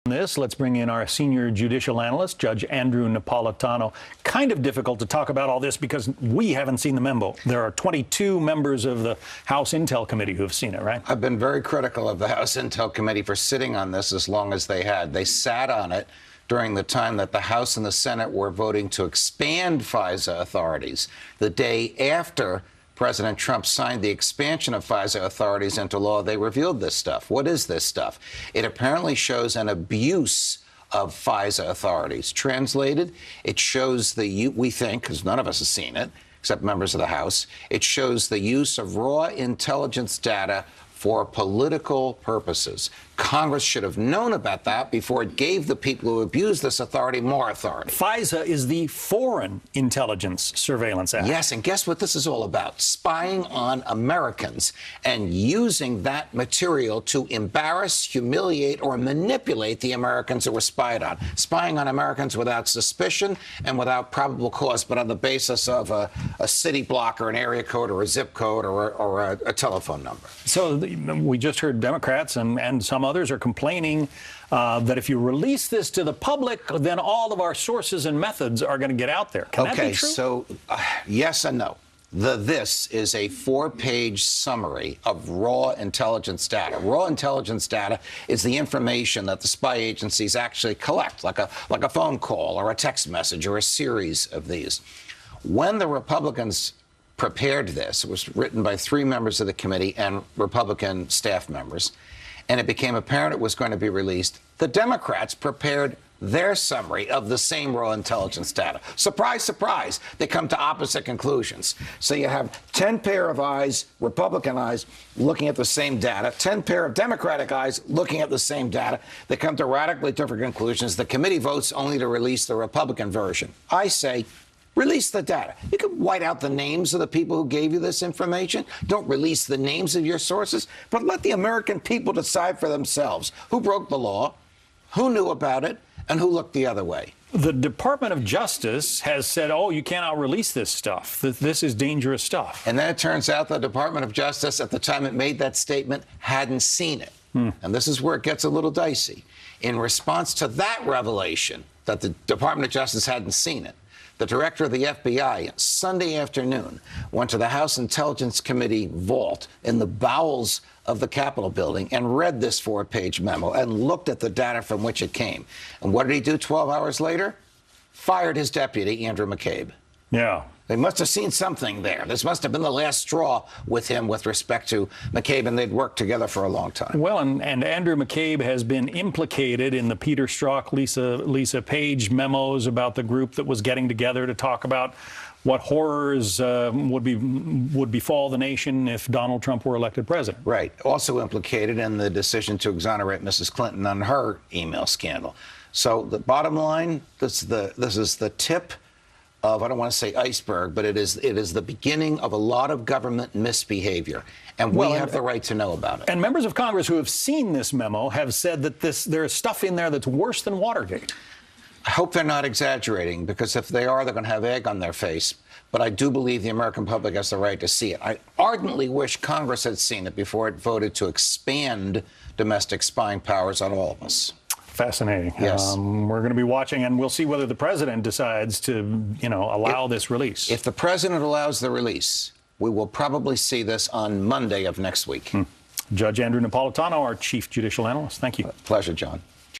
This, let's bring in our senior judicial analyst, Judge Andrew Napolitano. Kind of difficult to talk about all this because we haven't seen the memo. There are 22 members of the House Intel Committee who have seen it, right? I've been very critical of the House Intel Committee for sitting on this as long as they had. They sat on it during the time that the House and the Senate were voting to expand FISA authorities. The day after President Trump signed the expansion of FISA authorities into law, they revealed this stuff. What is this stuff? It apparently shows an abuse of FISA authorities. Translated, it shows we think, because none of us have seen it, except members of the House, it shows the use of raw intelligence data for political purposes. Congress should have known about that before it gave the people who abused this authority more authority. FISA is the Foreign Intelligence Surveillance Act. Yes, and guess what this is all about? Spying on Americans and using that material to embarrass, humiliate, or manipulate the Americans who were spied on. Spying on Americans without suspicion and without probable cause, but on the basis of a city block or an area code or a zip code or a telephone number. So we just heard Democrats and some others are complaining that if you release this to the public, then all of our sources and methods are going to get out there. Can that be true? So yes and no. This is a 4-page summary of raw intelligence data. Raw intelligence data is the information that the spy agencies actually collect, like a phone call or a text message or a series of these. When the Republicans prepared this, it was written by 3 members of the committee and Republican staff members, and it became apparent it was going to be released, the Democrats prepared their summary of the same raw intelligence data. Surprise, surprise, they come to opposite conclusions. So you have 10 pair of eyes, Republican eyes, looking at the same data, 10 pair of Democratic eyes looking at the same data. They come to radically different conclusions. The committee votes only to release the Republican version. I say, release the data. You can white out the names of the people who gave you this information. Don't release the names of your sources, but let the American people decide for themselves who broke the law, who knew about it, and who looked the other way. The Department of Justice has said, oh, you cannot release this stuff. This is dangerous stuff. And then it turns out the Department of Justice, at the time it made that statement, hadn't seen it. And this is where it gets a little dicey. In response to that revelation, that the Department of Justice hadn't seen it, the director of the FBI, Sunday afternoon, went to the House Intelligence Committee vault in the bowels of the Capitol building and read this 4-page memo and looked at the data from which it came. And what did he do 12 hours later? Fired his deputy, Andrew McCabe. Yeah. They must have seen something there. This must have been the last straw with him with respect to McCabe, and they'd worked together for a long time. Well, and Andrew McCabe has been implicated in the Peter Strzok, Lisa Page memos about the group that was getting together to talk about what horrors would befall the nation if Donald Trump were elected president. Right. Also implicated in the decision to exonerate Mrs. Clinton on her email scandal. So the bottom line, this is the tip of, I don't want to say iceberg, but it is the beginning of a lot of government misbehavior, and we have the right to know about it. And members of Congress who have seen this memo have said that there's stuff in there that's worse than Watergate. I hope they're not exaggerating, because if they are, they're going to have egg on their face. But I do believe the American public has the right to see it. I ardently wish Congress had seen it before it voted to expand domestic spying powers on all of us. Fascinating. Yes. We're going to be watching, and we'll see whether the president decides to, allow this release. If the president allows the release, we will probably see this on Monday of next week. Judge Andrew Napolitano, our chief judicial analyst. Thank you. Pleasure, John.